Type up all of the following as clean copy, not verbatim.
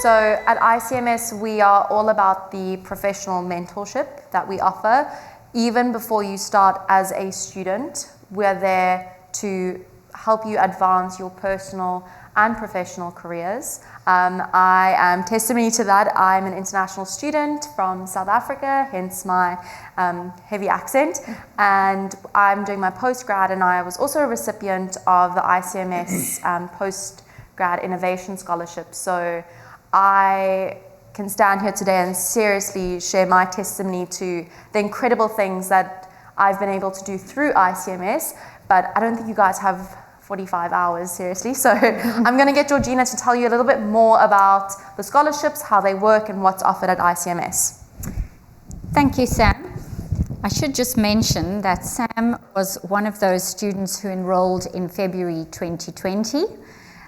So at ICMS, we are all about the professional mentorship that we offer. Even before you start as a student, we're there to help you advance your personal and professional careers. I am testimony to that. I'm an international student from South Africa, hence my heavy accent, and I'm doing my postgrad, and I was also a recipient of the ICMS Postgrad Innovation Scholarship. So I can stand here today and seriously share my testimony to the incredible things that I've been able to do through ICMS, but I don't think you guys have 45 hours, seriously. So I'm going to get Georgina to tell you a little bit more about the scholarships, how they work, and what's offered at ICMS. Thank you, Sam. I should just mention that Sam was one of those students who enrolled in February 2020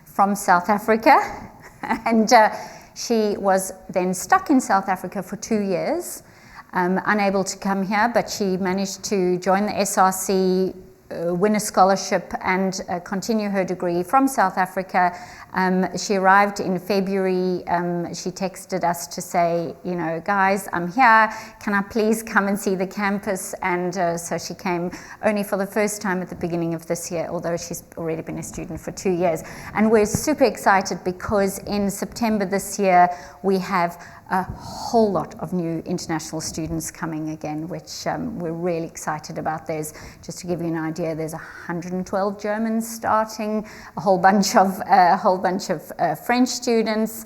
from South Africa, and she was then stuck in South Africa for 2 years, unable to come here, but she managed to join the SRC, win a scholarship and continue her degree from South Africa. She arrived in February. She texted us to say, you know, guys, I'm here. Can I please come and see the campus? And so she came only for the first time at the beginning of this year, although she's already been a student for 2 years. And we're super excited because in September this year, we have a whole lot of new international students coming again, which we're really excited about. There's, just to give you an idea, there's 112 Germans starting, a whole bunch of French students.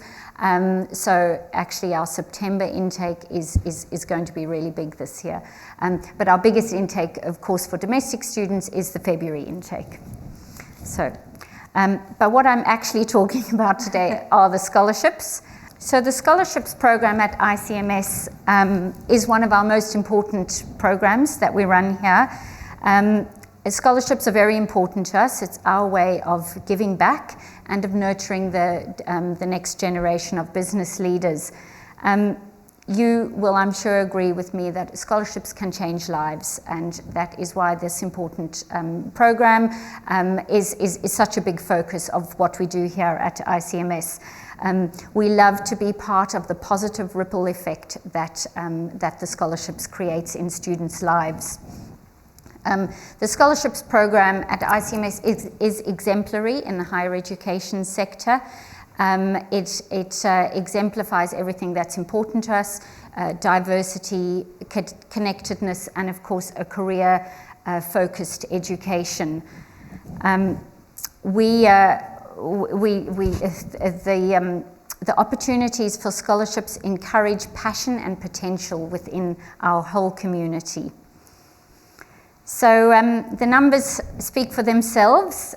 So actually our September intake is going to be really big this year. But our biggest intake, of course, for domestic students is the February intake. So, but what I'm actually talking about today are the scholarships. So the scholarships program at ICMS is one of our most important programs that we run here. Scholarships are very important to us. It's our way of giving back and of nurturing the next generation of business leaders. You will, I'm sure, agree with me that scholarships can change lives, and that is why this important program is such a big focus of what we do here at ICMS. We love to be part of the positive ripple effect that the scholarships creates in students' lives. The scholarships program at ICMS is exemplary in the higher education sector. It exemplifies everything that's important to us, diversity, connectedness, and of course a career-focused education. The opportunities for scholarships encourage passion and potential within our whole community. So the numbers speak for themselves.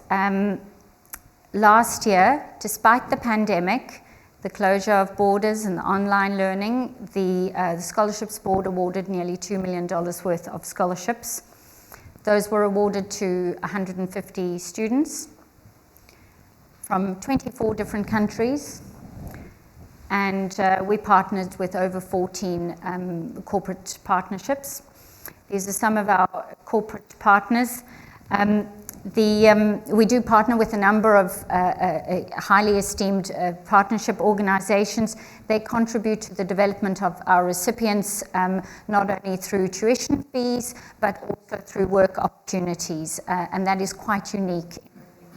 Last year, despite the pandemic, the closure of borders and the online learning, the Scholarships Board awarded nearly $2 million worth of scholarships. Those were awarded to 150 students from 24 different countries, and we partnered with over 14 corporate partnerships. These are some of our corporate partners. We do partner with a number of highly esteemed partnership organizations. They contribute to the development of our recipients, not only through tuition fees, but also through work opportunities, and that is quite unique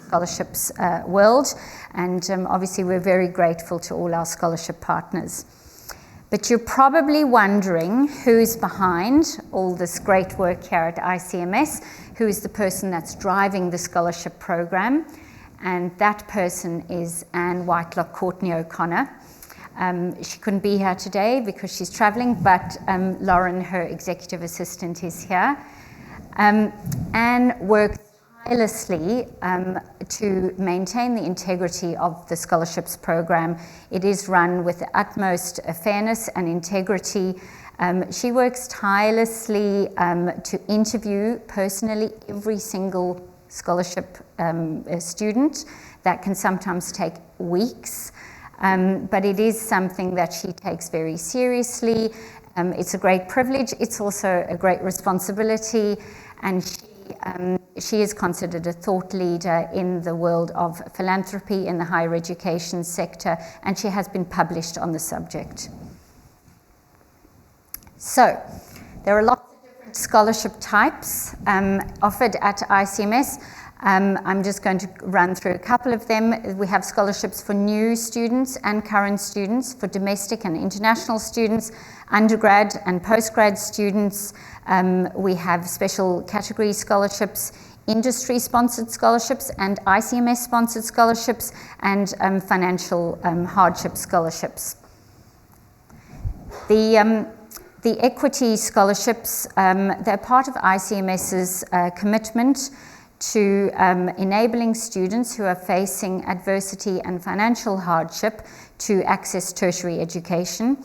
scholarships world, and obviously we're very grateful to all our scholarship partners. But you're probably wondering who's behind all this great work here at ICMS, who is the person that's driving the scholarship program, and that person is Anne Whitelock Courtney O'Connor. She couldn't be here today because she's traveling, but Lauren, her executive assistant, is here. Anne works tirelessly to maintain the integrity of the scholarships program. It is run with the utmost fairness and integrity. She works tirelessly to interview personally every single scholarship student. That can sometimes take weeks, but it is something that she takes very seriously. It's a great privilege. It's also a great responsibility, and she she is considered a thought leader in the world of philanthropy in the higher education sector, and she has been published on the subject. So, there are lots of different scholarship types offered at ICMS. I'm just going to run through a couple of them. We have scholarships for new students and current students, for domestic and international students, undergrad and postgrad students. We have special category scholarships, industry-sponsored scholarships, and ICMS-sponsored scholarships, and financial hardship scholarships. The equity scholarships, they're part of ICMS's commitment to enabling students who are facing adversity and financial hardship to access tertiary education.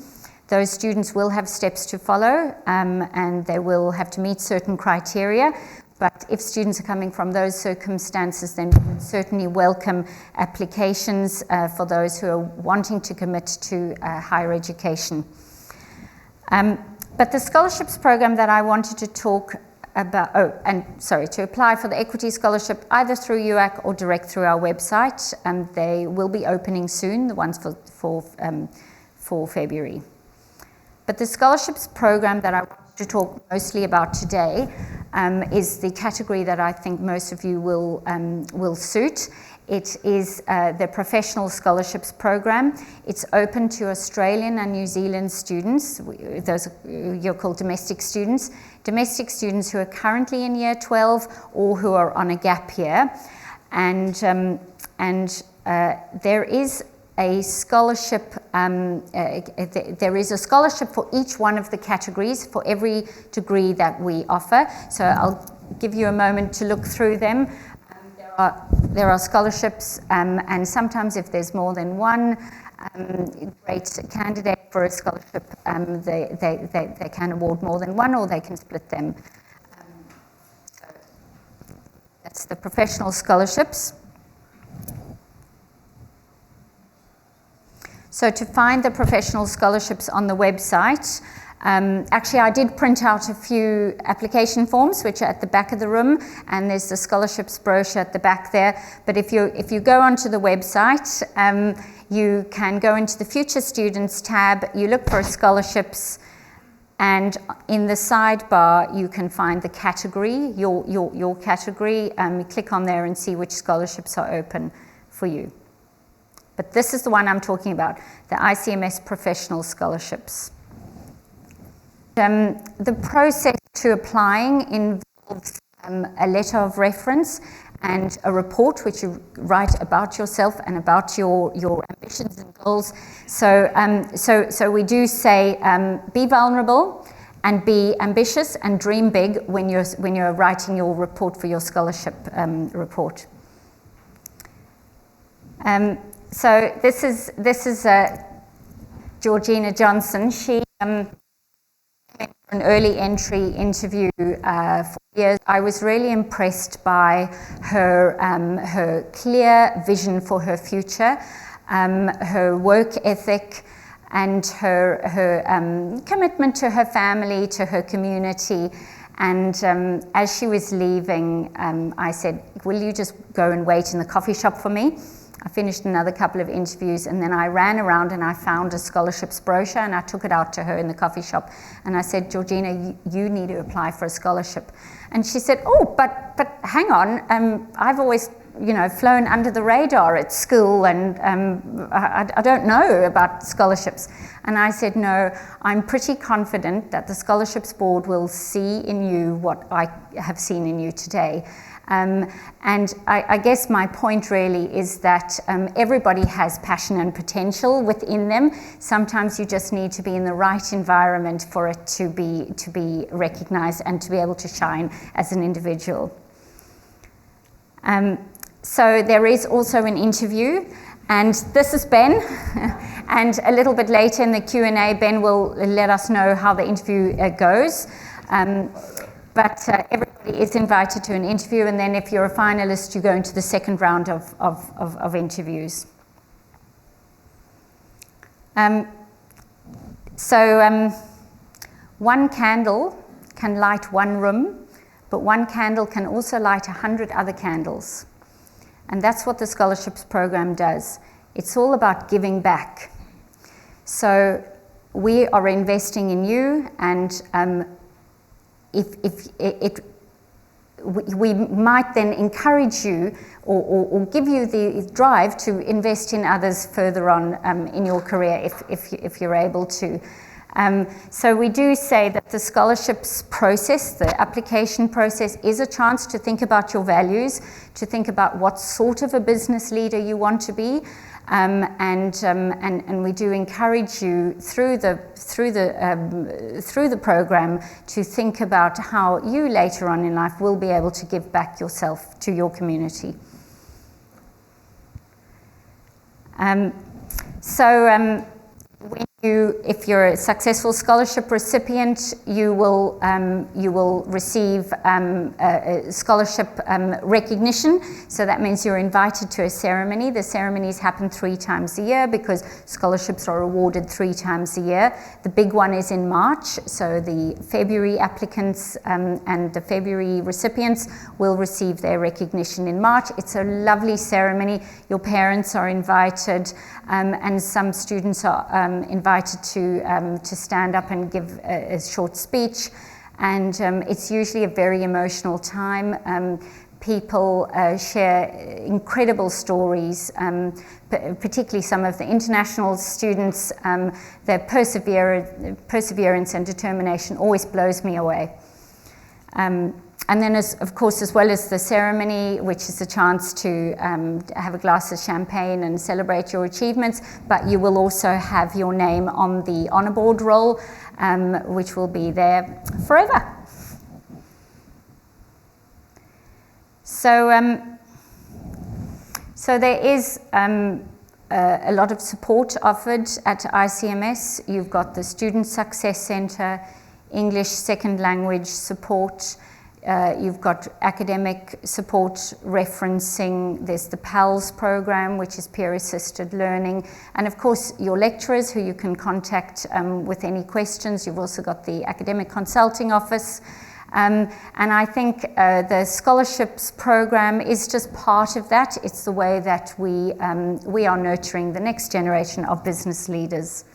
Those students will have steps to follow, and they will have to meet certain criteria. But if students are coming from those circumstances, then we would certainly welcome applications for those who are wanting to commit to higher education. But the scholarships program that I wanted to talk about, to apply for the equity scholarship either through UAC or direct through our website. They will be opening soon, the ones for February. But the scholarships program that I want to talk mostly about today is the category that I think most of you will suit. It is the Professional Scholarships Program. It's open to Australian and New Zealand students. Those you're called domestic students. Domestic students who are currently in year 12 or who are on a gap year. And there is a scholarship, there is a scholarship for each one of the categories for every degree that we offer. So I'll give you a moment to look through them. There are scholarships, and sometimes if there's more than one great candidate for a scholarship, they can award more than one, or they can split them. So that's the professional scholarships. So to find the professional scholarships on the website, actually I did print out a few application forms which are at the back of the room, and there's the scholarships brochure at the back there. But if you go onto the website, you can go into the Future Students tab, you look for scholarships, and in the sidebar you can find the category, your category. You click on there and see which scholarships are open for you. But this is the one I'm talking about, the ICMS Professional Scholarships. The process to applying involves a letter of reference and a report which you write about yourself and about your ambitions and goals. So we do say be vulnerable and be ambitious and dream big when you're writing your report for your scholarship report. So this is Georgina Johnson. She an early entry interview for years. I was really impressed by her clear vision for her future, her work ethic, and her commitment to her family, to her community. And as she was leaving, I said, "Will you just go and wait in the coffee shop for me?" I finished another couple of interviews, and then I ran around and I found a scholarships brochure, and I took it out to her in the coffee shop, and I said, "Georgina, you need to apply for a scholarship." And she said, "Oh, but hang on, I've always flown under the radar at school, and I don't know about scholarships." And I said, "No, I'm pretty confident that the scholarships board will see in you what I have seen in you today." And I guess my point really is that everybody has passion and potential within them. Sometimes you just need to be in the right environment for it to be recognized and to be able to shine as an individual. So there is also an interview, and this is Ben. And a little bit later in the Q&A, Ben will let us know how the interview goes. But everybody is invited to an interview, and then if you're a finalist, you go into the second round of interviews. One candle can light one room, but one candle can also light 100 other candles. And that's what the scholarships program does. It's all about giving back. So we are investing in you, and we might then encourage you or give you the drive to invest in others further on in your career if you're able to. So we do say that the scholarships process, the application process, is a chance to think about your values, to think about what sort of a business leader you want to be, and we do encourage you through the program to think about how you later on in life will be able to give back yourself to your community. If you're a successful scholarship recipient, you will receive a scholarship recognition. So that means you're invited to a ceremony. The ceremonies happen 3 times a year because scholarships are awarded 3 times a year. The big one is in March, so the February applicants and the February recipients will receive their recognition in March. It's a lovely ceremony. Your parents are invited, and some students are invited to stand up and give a short speech, and it's usually a very emotional time. People share incredible stories, particularly some of the international students. Their perseverance and determination always blows me away. And then, of course, as well as the ceremony, which is a chance to have a glass of champagne and celebrate your achievements, but you will also have your name on the honour board roll, which will be there forever. So there is a lot of support offered at ICMS. You've got the Student Success Centre, English Second Language support. You've got academic support, referencing. There's the PALS program, which is peer-assisted learning, and of course your lecturers who you can contact with any questions. You've also got the academic consulting office, and I think the scholarships program is just part of that. It's the way that we are nurturing the next generation of business leaders.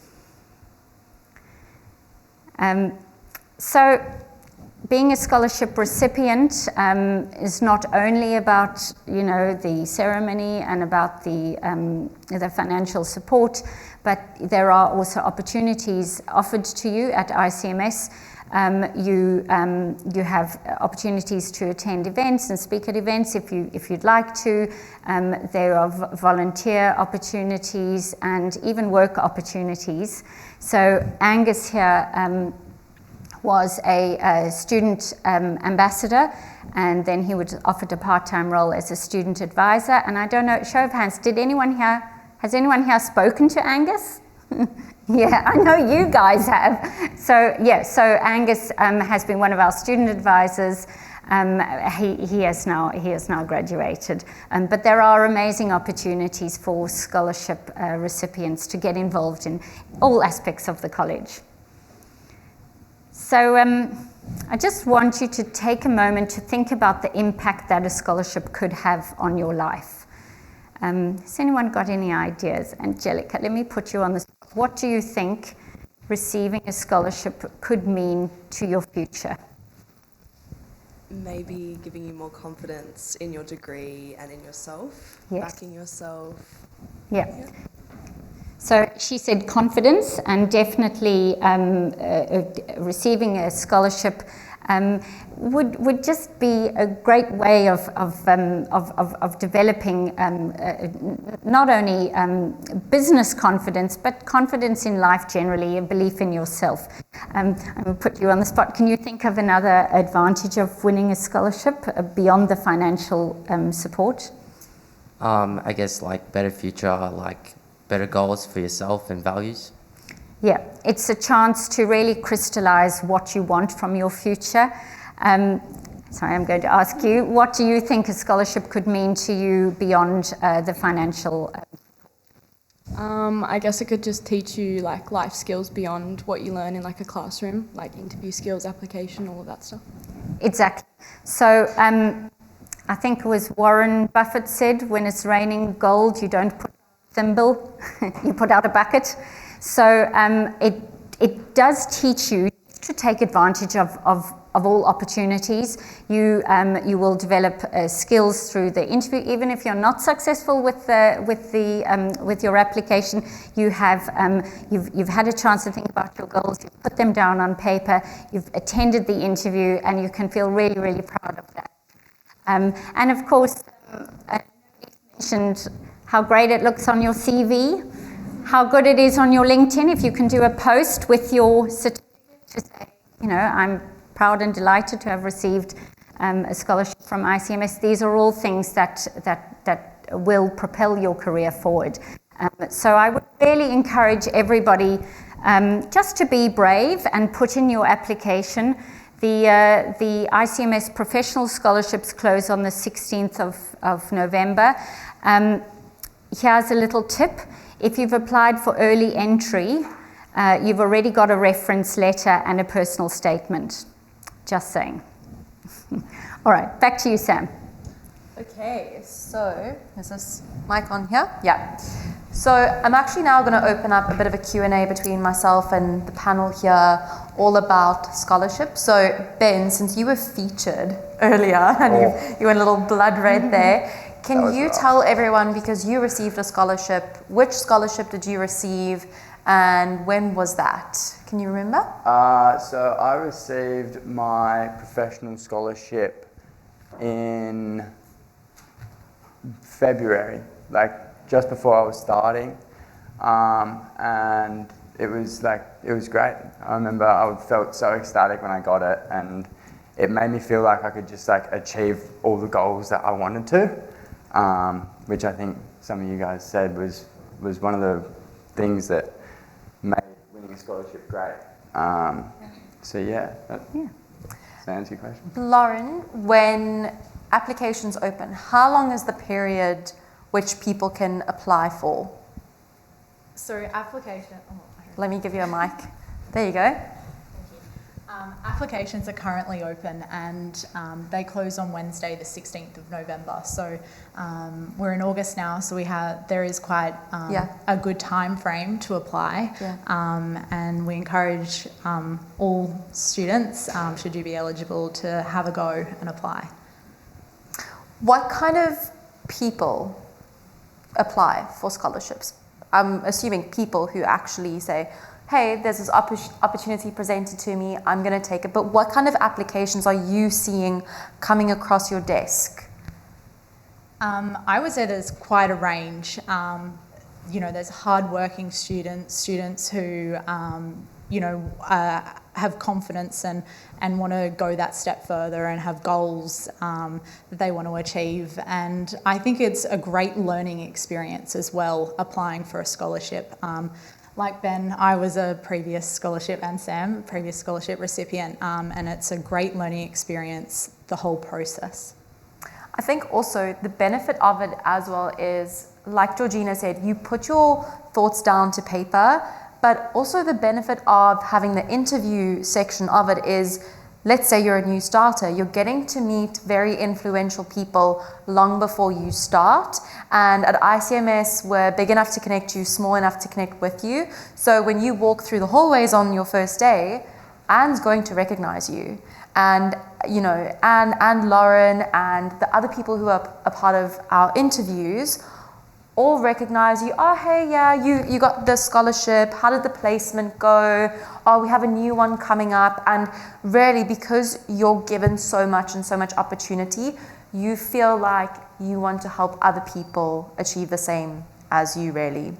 So being a scholarship recipient is not only about, the ceremony and about the financial support, but there are also opportunities offered to you at ICMS. You have opportunities to attend events and speak at events if you'd like to. There are volunteer opportunities and even work opportunities. So Angus here was a student ambassador, and then he was offered a part-time role as a student advisor. And I don't know, show of hands, has anyone here spoken to Angus? Yeah, I know you guys have. So Angus has been one of our student advisors. He has now graduated. But there are amazing opportunities for scholarship recipients to get involved in all aspects of the college. So I just want you to take a moment to think about the impact that a scholarship could have on your life. Has anyone got any ideas? Angelica, let me put you on the spot. What do you think receiving a scholarship could mean to your future? Maybe giving you more confidence in your degree and in yourself, Yes. backing yourself. Yeah. So she said confidence, and definitely receiving a scholarship would just be a great way of developing not only business confidence, but confidence in life generally, a belief in yourself. I'm going to put you on the spot. Can you think of another advantage of winning a scholarship beyond the financial support? I guess like better future, like better goals for yourself and values. Yeah, it's a chance to really crystallize what you want from your future. Sorry, I'm going to ask you, what do you think a scholarship could mean to you beyond the financial? I guess it could just teach you like life skills beyond what you learn in like a classroom, like interview skills, application, all of that stuff. Exactly. So I think it was Warren Buffett said, when it's raining gold, you don't put a thimble, you put out a bucket. So it does teach you to take advantage of all opportunities. You will develop skills through the interview. Even if you're not successful with your application, you've had a chance to think about your goals. You've put them down on paper. You've attended the interview, and you can feel really, really proud of that. And of course, mentioned how great it looks on your CV, how good it is on your LinkedIn if you can do a post with your certificate to say, I'm proud and delighted to have received a scholarship from ICMS. These are all things that will propel your career forward. So I would really encourage everybody just to be brave and put in your application. The ICMS Professional Scholarships close on the 16th of November. Here's a little tip. If you've applied for early entry, you've already got a reference letter and a personal statement. Just saying. All right, back to you, Sam. Okay, so is this mic on here? Yeah. So I'm actually now going to open up a bit of a Q&A between myself and the panel here, all about scholarships. So Ben, since you were featured earlier and you went a little blood red there, can you tell everyone, because you received a scholarship, which scholarship did you receive and when was that? Can you remember? So I received my professional scholarship in February, like just before I was starting, and it was great. I remember I felt so ecstatic when I got it, and it made me feel like I could just achieve all the goals that I wanted to, which I think some of you guys said was one of the things that made winning a scholarship great. So yeah, does that answer your question? Lauren, when applications open, how long is the period which people can apply for? So application, Let me give you a mic. There you go. applications are currently open and they close on Wednesday the 16th of November. So we're in August now, so there is quite a good time frame to apply. And we encourage all students, should you be eligible, to have a go and apply. What kind of people apply for scholarships? I'm assuming people who actually say, hey, there's this opportunity presented to me, I'm going to take it. But what kind of applications are you seeing coming across your desk? I would say there's quite a range. There's hardworking students who, have confidence and want to go that step further and have goals that they want to achieve. And I think it's a great learning experience as well, applying for a scholarship. Like Ben, I was a previous scholarship, and Sam, previous scholarship recipient, and it's a great learning experience, the whole process. I think also the benefit of it as well is, like Georgina said, you put your thoughts down to paper, but also the benefit of having the interview section of it is, let's say you're a new starter, you're getting to meet very influential people long before you start. And at ICMS, we're big enough to connect you, small enough to connect with you. So when you walk through the hallways on your first day, Anne's going to recognize you. And, Anne and Lauren and the other people who are a part of our interviews all recognize you. Oh, hey, yeah, you got the scholarship. How did the placement go? Oh, we have a new one coming up. And really, because you're given so much and so much opportunity, you feel like you want to help other people achieve the same as you, really.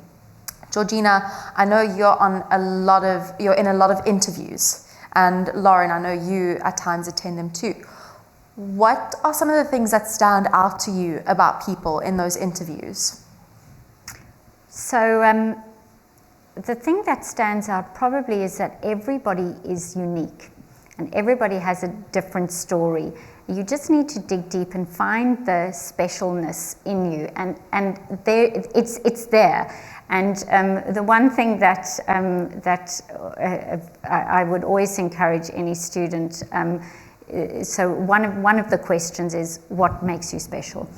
Georgina, I know you're in a lot of interviews. And Lauren, I know you at times attend them too. What are some of the things that stand out to you about people in those interviews? So the thing that stands out probably is that everybody is unique and everybody has a different story. You just need to dig deep and find the specialness in you, and there it's there. And the one thing that I would always encourage any student, so one of the questions is, what makes you special?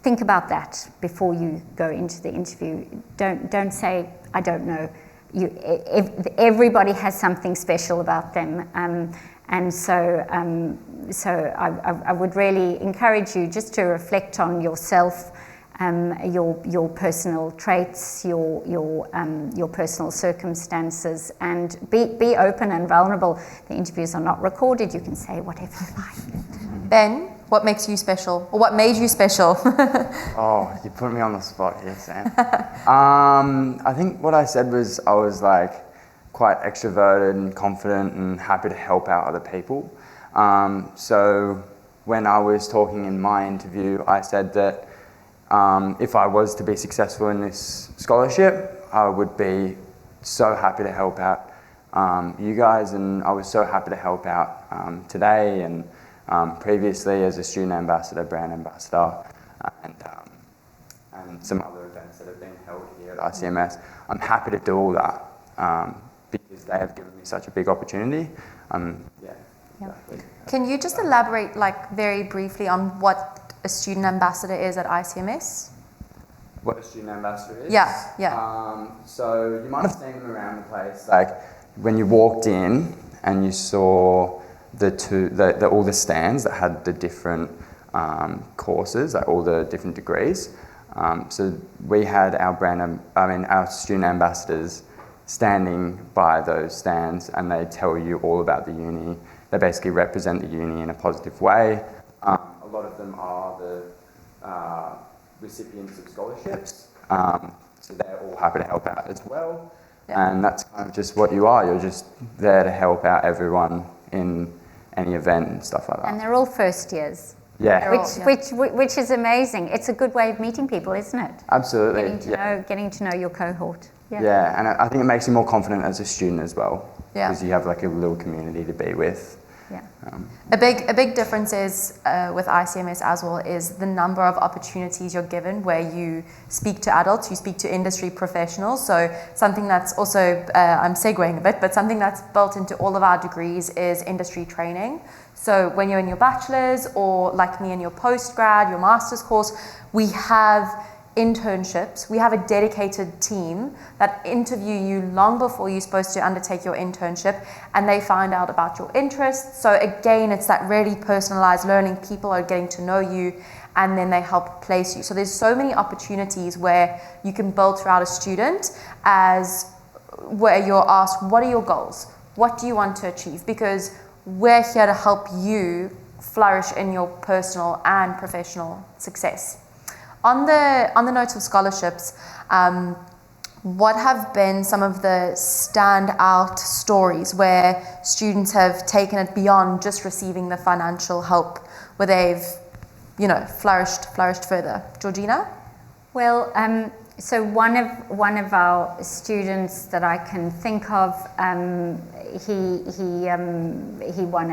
Think about that before you go into the interview. Don't say, I don't know. Everybody has something special about them, and so I would really encourage you just to reflect on yourself, your personal traits, your personal circumstances, and be open and vulnerable. The interviews are not recorded. You can say whatever you like. Ben, what makes you special, or what made you special? Oh, you put me on the spot here, Sam. I think what I said was I was like quite extroverted and confident and happy to help out other people. So when I was talking in my interview, I said that if I was to be successful in this scholarship, I would be so happy to help out you guys, and I was so happy to help out today and previously as a student ambassador, brand ambassador, and some other events that have been held here at ICMS. I'm happy to do all that because they have given me such a big opportunity. Exactly. Can you just elaborate, like, very briefly on what a student ambassador is at ICMS? What a student ambassador is? Yeah. So you might have seen them around the place, like when you walked in and you saw all the stands that had the different courses, like all the different degrees. So we had our student ambassadors standing by those stands, and they tell you all about the uni. They basically represent the uni in a positive way. A lot of them are the recipients of scholarships, so they're all happy to help out as well. Yeah. And that's kind of just what you are. You're just there to help out everyone in any event and stuff like that. And they're all first years. Yeah. Which is amazing. It's a good way of meeting people, isn't it? Absolutely. Getting to know your cohort. Yeah, and I think it makes you more confident as a student as well. Yeah. Because you have like a little community to be with. Yeah. A big difference is with ICMS as well is the number of opportunities you're given where you speak to adults, you speak to industry professionals. So something that's also, I'm segueing a bit, but something that's built into all of our degrees is industry training. So when you're in your bachelor's, or like me in your postgrad, your master's course, we have internships. We have a dedicated team that interview you long before you're supposed to undertake your internship, and they find out about your interests. So again, it's that really personalized learning. People are getting to know you, and then they help place you. So there's so many opportunities where you can build throughout a student, as where you're asked, what are your goals? What do you want to achieve? Because we're here to help you flourish in your personal and professional success. On the notes of scholarships, what have been some of the standout stories where students have taken it beyond just receiving the financial help, where they've, flourished further? Georgina? Well, so one of our students that I can think of, he won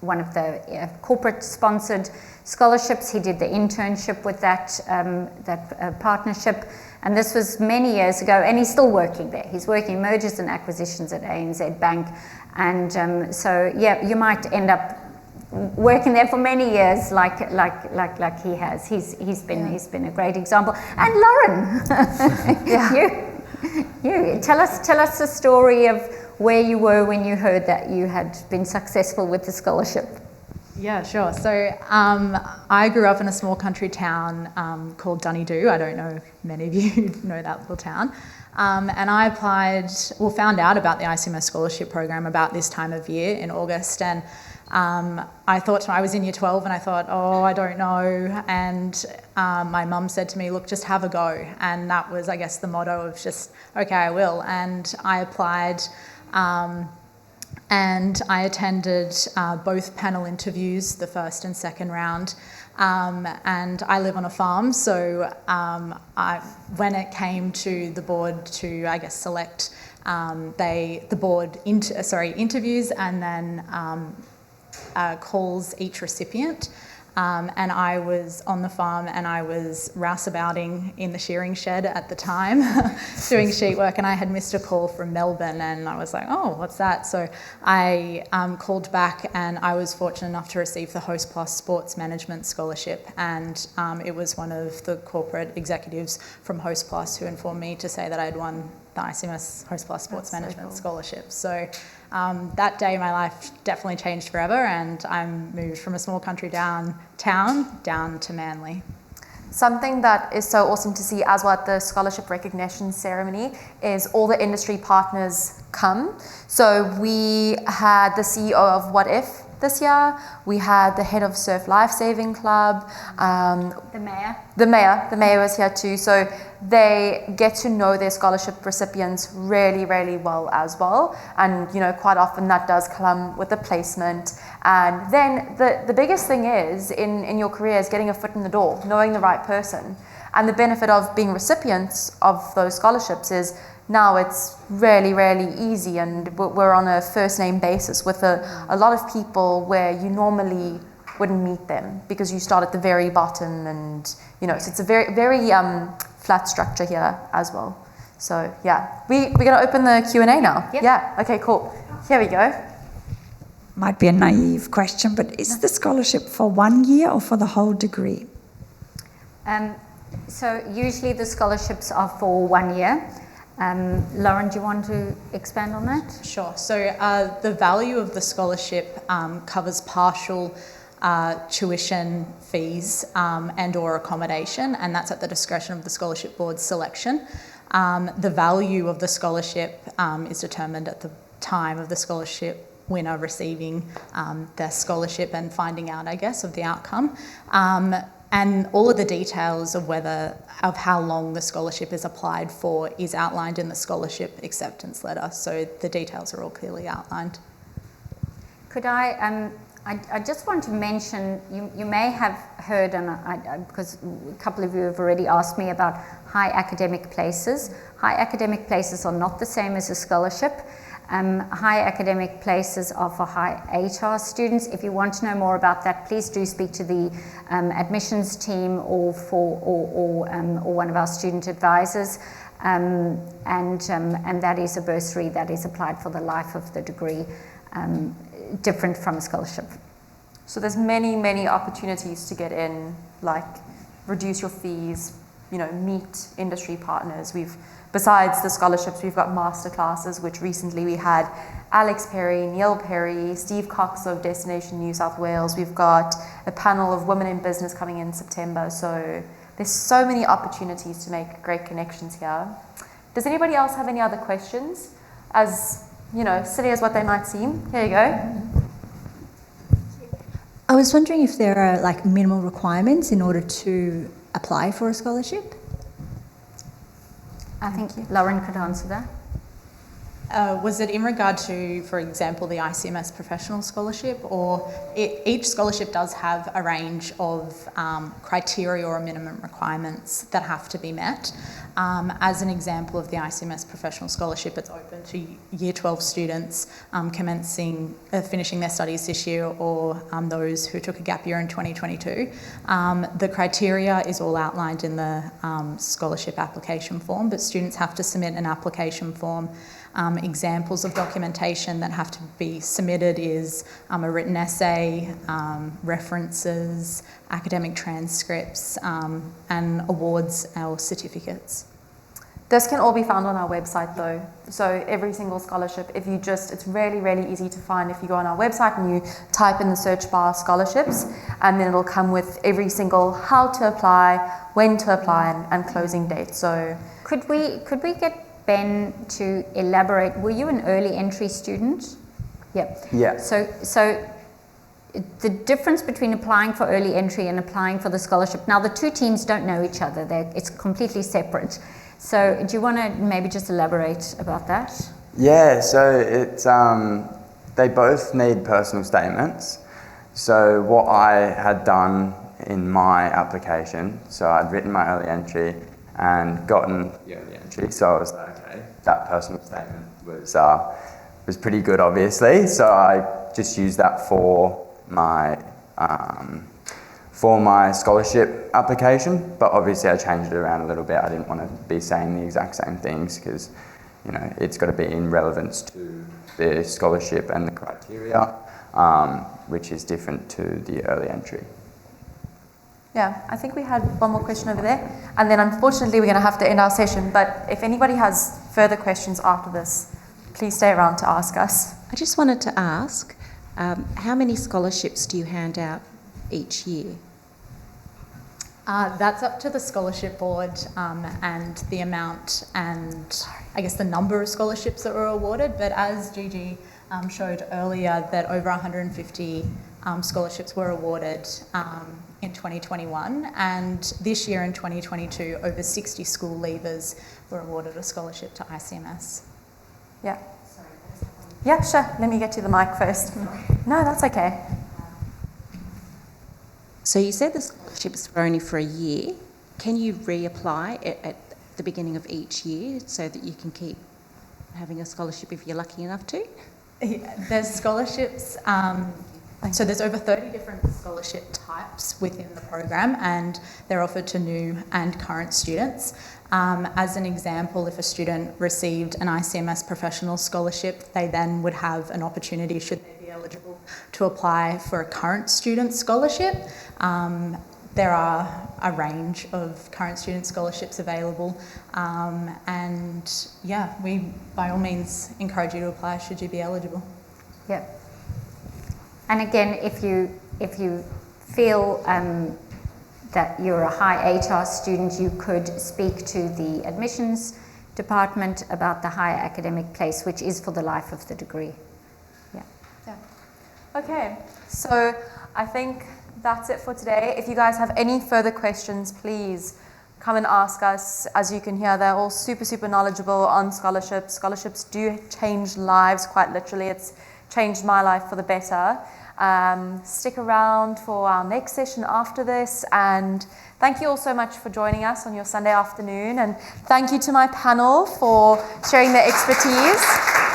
one of the corporate sponsored scholarships. He did the internship with that partnership, and this was many years ago, and he's still working there. He's working mergers and acquisitions at ANZ Bank, and so you might end up working there for many years, like he has. He's been a great example. And Lauren, you tell us the story of where you were when you heard that you had been successful with the scholarship. Yeah, sure. So I grew up in a small country town called Dunedoo. I don't know if many of you know that little town. And I found out about the ICMS Scholarship Program about this time of year in August. And I thought, I was in year 12 and I thought, I don't know. And my mum said to me, look, just have a go. And that was, I guess, the motto of just, okay, I will. And I applied. And I attended both panel interviews, the first and second round, and I live on a farm, so when it came to the board to, I guess, select, the board interviews and then calls each recipient. and I was on the farm and I was rouseabouting in the shearing shed at the time doing sheet work, and I had missed a call from Melbourne and I was like, oh, what's that? So I called back and I was fortunate enough to receive the Host Plus Sports Management Scholarship, and it was one of the corporate executives from Host Plus who informed me to say that I'd won the ICMS Host Plus Sports Management Scholarship. So that day my life definitely changed forever, and I moved from a small country town down to Manly. Something that is so awesome to see as well at the scholarship recognition ceremony is all the industry partners come. So we had the CEO of What If this year, we had the head of Surf Lifesaving Club, The mayor. the mayor was here too. So they get to know their scholarship recipients really, really well as well. And, you know, quite often that does come with a placement. And then the biggest thing is in your career is getting a foot in the door, knowing the right person. And the benefit of being recipients of those scholarships is now it's really, really easy, and we're on a first name basis with a lot of people where you normally wouldn't meet them because you start at the very bottom, and you know, so it's a very, very flat structure here as well. So yeah, we're going to open the Q&A now. Yep. Yeah, okay, cool. Here we go. Might be a naive question, but is the scholarship for 1 year or for the whole degree? So usually the scholarships are for 1 year. Lauren, do you want to expand on that? Sure. So the value of the scholarship covers partial tuition fees and or accommodation, and that's at the discretion of the scholarship board's selection. The value of the scholarship is determined at the time of the scholarship winner receiving their scholarship and finding out, I guess, of the outcome. And all of the details of how long the scholarship is applied for is outlined in the scholarship acceptance letter. So the details are all clearly outlined. Could I just want to mention, you may have heard, and because a couple of you have already asked me about high academic places. High academic places are not the same as a scholarship. High academic places are for high ATAR students. If you want to know more about that, please do speak to the admissions team or one of our student advisors. And that is a bursary that is applied for the life of the degree, different from a scholarship. So there's many, many opportunities to get in, like reduce your fees, you know, meet industry partners. Besides the scholarships, we've got master classes, which recently we had Alex Perry, Neil Perry, Steve Cox of Destination New South Wales. We've got a panel of women in business coming in September. So there's so many opportunities to make great connections here. Does anybody else have any other questions? As, you know, silly as what they might seem. Here you go. I was wondering if there are like minimal requirements in order to apply for a scholarship? I think Lauren could answer that. Was it in regard to, for example, the ICMS Professional Scholarship, or each scholarship does have a range of criteria or minimum requirements that have to be met. As an example of the ICMS Professional Scholarship, it's open to Year 12 students finishing their studies this year, or those who took a gap year in 2022. The criteria is all outlined in the scholarship application form, but students have to submit an application form. Examples of documentation that have to be submitted is a written essay, references, academic transcripts, and awards or certificates. This can all be found on our website though. So every single scholarship, it's really, really easy to find if you go on our website and you type in the search bar scholarships, and then it'll come with every single how to apply, when to apply, and closing date. So Could we get Ben to elaborate? Were you an early entry student? Yep. Yeah. So the difference between applying for early entry and applying for the scholarship. Now the two teams don't know each other. It's completely separate. So do you want to maybe just elaborate about that? Yeah, so it's they both need personal statements. So what I had done in my application, so I'd written my early entry and gotten the early entry, so I was like, okay, that personal statement was pretty good, obviously. So I just used that for my for my scholarship application, but obviously I changed it around a little bit. I didn't want to be saying the exact same things because, you know, it's got to be in relevance to the scholarship and the criteria, which is different to the early entry. Yeah, I think we had one more question over there, and then unfortunately we're going to have to end our session, but if anybody has further questions after this, please stay around to ask us. I just wanted to ask, how many scholarships do you hand out each year? That's up to the scholarship board and the amount and I guess the number of scholarships that were awarded, but as Gigi showed earlier, that over 150 scholarships were awarded in 2021, and this year in 2022 over 60 school leavers were awarded a scholarship to ICMS. Yeah. Yeah, sure. Let me get you the mic first. No, that's okay. So you said the scholarships were only for a year. Can you reapply at the beginning of each year so that you can keep having a scholarship if you're lucky enough to? There's scholarships, so there's over 30 different scholarship types within the program, and they're offered to new and current students. As an example, if a student received an ICMS Professional Scholarship, they then would have an opportunity, should they be eligible, to apply for a current student scholarship. There are a range of current student scholarships available, and yeah, we by all means encourage you to apply should you be eligible. Yep. And again, if you feel that you're a high ATAR student, you could speak to the admissions department about the higher academic place, which is for the life of the degree. Yeah. Yeah. Okay, so I think that's it for today. If you guys have any further questions, please come and ask us. As you can hear, they're all super, super knowledgeable on scholarships. Scholarships do change lives, quite literally. It's changed my life for the better. Stick around for our next session after this, and thank you all so much for joining us on your Sunday afternoon, and thank you to my panel for sharing their expertise.